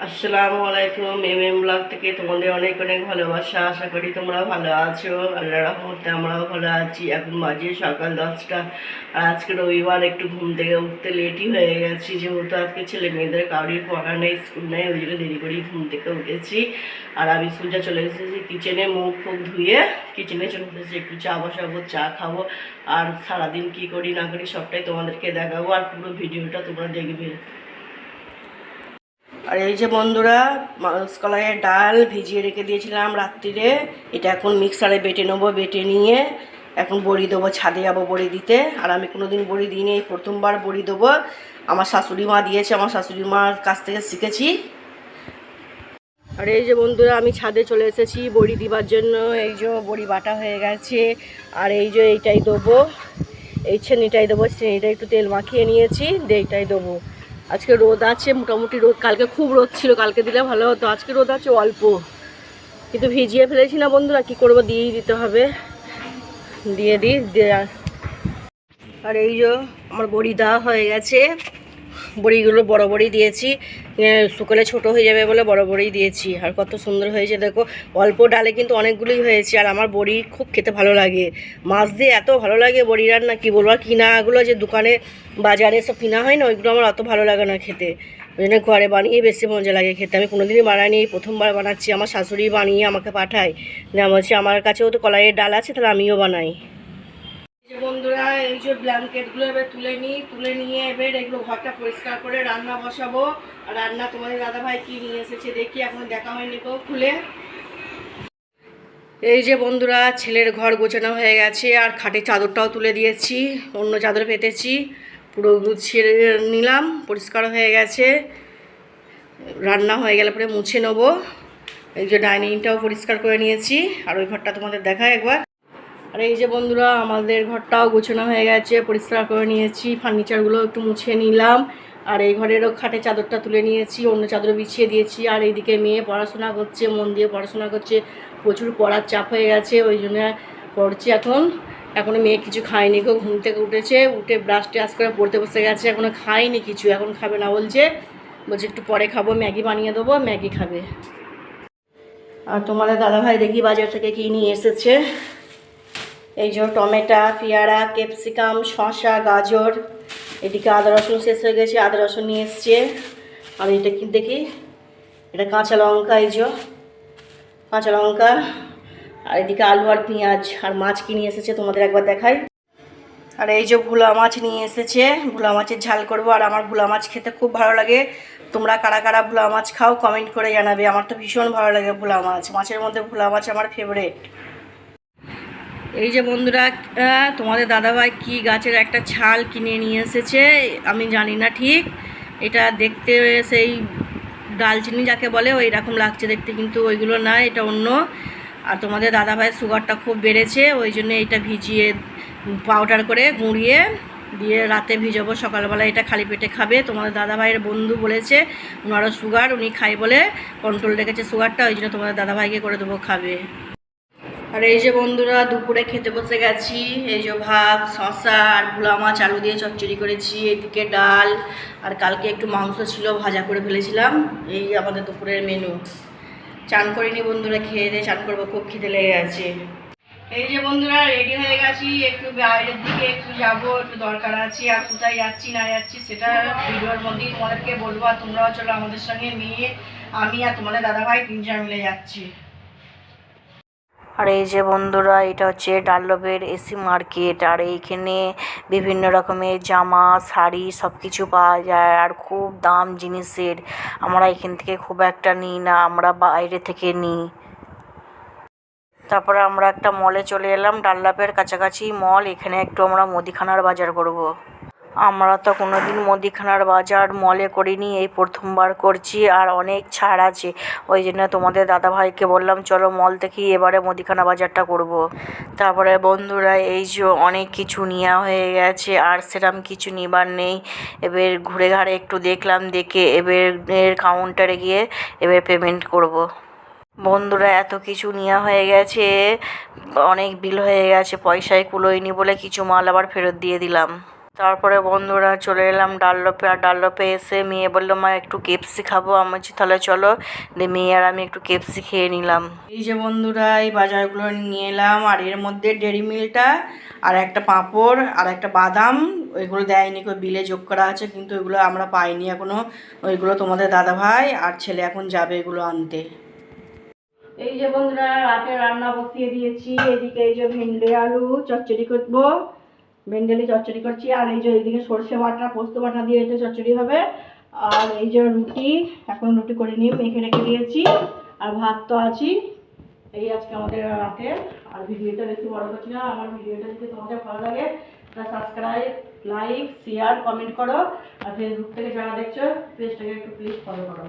আসসালামু আলাইকুম। ব্লগ থেকে তোমাদের অনেক অনেক ভালোবাসা। আশা করি তোমরা ভালো আছো। আল্লাহর রহমতে আমরাও ভালো আছি। এখন বাজে সকাল 10টা। আর আজকে রবিবার, একটু ঘুম থেকে উঠতে লেটই হয়ে গেছি, যেহেতু আজকে ছেলে মেয়েদের কাউরির পড়া নেই, স্কুল নেই, ওই জন্য দেরি করেই ঘুম থেকে উঠেছি। আর আমি সোজা চলে এসেছি কিচেনে, মুখ ফুক ধুয়ে কিচেনে চলে এসেছি, একটু চা বসাবো, চা খাবো। আর সারাদিন কি করি না করি সবটাই তোমাদেরকে দেখাবো, আর পুরো ভিডিওটা তোমরা দেখবে। আর এই যে বন্ধুরা, মাসকলাইয়ের ডাল ভিজিয়ে রেখে দিয়েছিলাম রাত্রিরে, এটা এখন মিক্সারে বেটে নেবো। বেটে নিয়ে এখন বড়ি দেবো, ছাদে যাবো বড়ি দিতে। আর আমি কোনোদিন বড়ি দিইনি, এই প্রথমবার বড়ি দেবো। আমার শাশুড়ি মা দিয়েছে, আমার শাশুড়ি মার কাছ থেকে শিখেছি। আর এই যে বন্ধুরা, আমি ছাদে চলে এসেছি বড়ি দিবার জন্য। এই যে বড়ি বাটা হয়ে গেছে। আর এই যে এইটাই দেবো, এই ছেনিটাই দেবো। ছেনিটা একটু তেল মাখিয়ে নিয়েছি, এইটাই দেবো। আজকে রোদ আছে মোটামুটি, রোদ কালকে খুব রোদ ছিল, কালকে দিলে ভালো হতো। আজকে রোদ আছে অল্প, কিন্তু ভিজিয়ে ফেলেছি না বন্ধুরা, কি করব, দিয়েই দিতে হবে। দিয়ে দিই। আর এই যে আমার বড়ি দেওয়া হয়ে গেছে। বড়িগুলো বড় বড়ি দিয়েছি, শুকলে ছোট হয়ে যাবে বলে বড় বড়ি দিয়েছি। আর কত সুন্দর হয়েছে দেখো, অল্প ডালে কিন্তু অনেকগুলোই হয়েছে। আর আমার বড়ি খুব খেতে ভালো লাগে, মাছ দিয়ে এত ভালো লাগে বড়ি রান্না, কি বলবো। আর কিনাগুলো যে দোকানে বাজারে সব কিনা হয় না, ওইগুলো আমার অত ভালো লাগে না খেতে। ওই জন্য ঘরে বানিয়ে বেশি মজা লাগে খেতে। আমি কোনোদিনই বানাইনি, প্রথমবার বানাচ্ছি। আমার শাশুড়ি বানিয়ে আমাকে পাঠায়, না বলছি আমার কাছেও তো কলাইয়ের ডাল আছে, তাহলে আমিও বানাই। বন্ধুরা, এই যে ব্ল্যাঙ্কেটগুলো এবার তুলে নিয়ে এবার এগুলো ঘরটা পরিষ্কার করে রান্না বসাবো। আর রান্না তোমাদের দাদাভাই কি নিয়ে এসেছে দেখি, এখনো দেখা হয়নি তো খুলে। এই যে বন্ধুরা, ছেলের ঘর গোছানো হয়ে গেছে। আর খাটের চাদরটাও তুলে দিয়েছি, অন্য চাদর পেতেছি, পুরো গুছিয়ে নিলাম, পরিষ্কার হয়ে গেছে। রান্না হয়ে গেলে পরে মুছে নেবো। এই যে ডাইনিংটাও পরিষ্কার করে নিয়েছি। আর ওই ঘরটা তোমাদের দেখায় একবার। আর এই যে বন্ধুরা, আমাদের ঘরটাও গোছানো হয়ে গেছে, পরিষ্কার করে নিয়েছি, ফার্নিচারগুলো একটু মুছে নিলাম। আর এই ঘরেরও খাটে চাদরটা তুলে নিয়েছি, অন্য চাদর বিছিয়ে দিয়েছি। আর এইদিকে মেয়ে পড়াশোনা করছে, মন দিয়ে পড়াশোনা করছে, প্রচুর পড়ার চাপ হয়ে গেছে, ওই জন্য পড়ছি। এখনও মেয়ে কিছু খায়নি, কেউ ঘুম থেকে উঠেছে, উঠে ব্রাশ ট্রাশ করে পড়তে বসে গেছে, এখনও খায়নি কিছু, এখন খাবে না বলছে একটু পরে খাবো, ম্যাগি বানিয়ে দেবো, ম্যাগি খাবে। আর তোমাদের দাদাভাই দেখি বাজার থেকে কী নিয়ে এসেছে। এই যে টমেটো, পেয়ারা, ক্যাপসিকাম, শসা, গাজর। এদিকে আদা রসুন শেষ হয়ে গেছে, আদা রসুন নিয়ে এসছে। আর এটা কি দেখি, এটা কাঁচা লঙ্কা, এই যে কাঁচা লঙ্কা। আর এদিকে আলু আর পেঁয়াজ। আর মাছ কি নিয়ে এসেছে তোমাদের একবার দেখাই। আর এই যে ভোলা মাছ নিয়ে এসেছে, ভোলা মাছের ঝাল করব। আর আমার ভোলা মাছ খেতে খুব ভালো লাগে। তোমরা কারা কারা ভোলা মাছ খাও কমেন্ট করে জানাবে। আমার তো ভীষণ ভালো লাগে ভোলা মাছ, মাছের মধ্যে ভোলা মাছ আমার ফেভারিট। এই যে বন্ধুরা, তোমাদের দাদাভাই কি গাছের একটা ছাল কিনে নিয়ে এসেছে, আমি জানি না ঠিক। এটা দেখতে সেই ডালচিনি যাকে বলে ওই রকম লাগছে দেখতে, কিন্তু ওইগুলো না, এটা অন্য। আর তোমাদের দাদাভাইয়ের সুগারটা খুব বেড়েছে, ওই জন্য এটা ভিজিয়ে পাউডার করে গুঁড়িয়ে দিয়ে রাতে ভিজাবো, সকালবেলা এটা খালি পেটে খাবে। তোমাদের দাদাভাইয়ের বন্ধু বলেছে ওনারও সুগার, উনি খাই বলে কন্ট্রোল রেখেছে সুগারটা, ওই জন্য তোমাদের দাদাভাইকে করে দেবো, খাবে। আর এই যে বন্ধুরা, দুপুরে খেতে বসে গেছি। এই যে ভাত, শসা আর ভোলা মাছ আলু দিয়ে চচ্চড়ি করেছি, এদিকে ডাল। আর কালকে একটু মাংস ছিল, ভাজা করে ফেলেছিলাম। এই আমাদের দুপুরের মেনু। চান করিনি বন্ধুরা, খেয়ে দিয়ে চান করবো, খুব খিদে লেগে গেছে। এই যে বন্ধুরা, রেডি হয়ে গেছি, একটু বাইরের দিকে একটু যাবো, একটু দরকার আছে। আর কোথায় যাচ্ছি না যাচ্ছি সেটা ভিডিওর মধ্যেই তোমাদেরকে বলবো। আর তোমরাও চলো আমাদের সঙ্গে, মেয়ে, আমি আর তোমাদের দাদাভাই তিনজন মিলে যাচ্ছি। আর এই যে বন্ধুরা, এটা হচ্ছে ডানলপের এসি মার্কেট। আর এইখানে বিভিন্ন রকমের জামা, শাড়ি সব কিছু পাওয়া যায়। আর খুব দাম জিনিসের, আমরা এখান থেকে খুব একটা নিই না, আমরা বাইরে থেকে নিই। তারপরে আমরা একটা মলে চলে এলাম, ডানলপের কাছাকাছি মল, এখানে একটু আমরা মুদিখানার বাজার করব। আমরা তো কোনোদিন মুদিখানার বাজার মলে করিনি, এই প্রথমবার করছি। আর অনেক ছাড় আছে, ওই জন্য তোমাদের দাদাভাইকে বললাম চলো মল থেকেই এবারে মুদিখানা বাজারটা করব। তারপরে বন্ধুরা, এই যে অনেক কিছু নেওয়া হয়ে গেছে, আর সেরকম কিছু নেবার নেই। এবার ঘুরে ঘাড়ে একটু দেখলাম, দেখে এবার কাউন্টারে গিয়ে এবার পেমেন্ট করব। বন্ধুরা, এত কিছু নেওয়া হয়ে গেছে, অনেক বিল হয়ে গেছে, পয়সায় কুলোয়নি বলে কিছু মাল আবার ফেরত দিয়ে দিলাম। তারপরে বন্ধুরা চলে এলাম ডাললপে, আর ডাললপে এসে মেয়ে বললো মা একটু কেএফসি খাবো, আমি বলছি তাহলে চলো, দিয়ে মেয়ে আর আমি একটু কেএফসি খেয়ে নিলাম। এই যে বন্ধুরা এই বাজারগুলো নিয়ে এলাম, আর এর মধ্যে ডেয়ারি মিল্কটা আর একটা পাঁপড় আর একটা বাদাম, ওইগুলো দেয়নি, ওই বিলে যোগ করা আছে, কিন্তু ওইগুলো আমরা পাইনি এখনও। ওইগুলো তোমাদের দাদাভাই আর ছেলে এখন যাবে এগুলো আনতে। এই যে বন্ধুরা রাতে রান্না বসিয়ে দিয়েছি, এদিকে এই যে ভেন্ডি আলু চচ্চড়ি করবো, ভেন্ডি চচ্চড়ি করছি, আর এই যে এইদিকে সর্ষে বাটা পোস্ত বাটা দিয়ে এটা চচ্চড়ি হবে, আর এই যে রুটি, এখন রুটি করে নিয়ে মেখে রেখে দিয়েছি, আর ভাত তো আছি। এই আজকে আমাদের রাতে। আর ভিডিওটা বেশি বড় করছি না, আমার ভিডিওটা যদি তোমাদের ভালো লাগে তাহলে সাবস্ক্রাইব, লাইক, শেয়ার, কমেন্ট করো, আর ফেসবুক থেকে যারা দেখছো পেজটাকে একটু প্লিজ ফলো করো।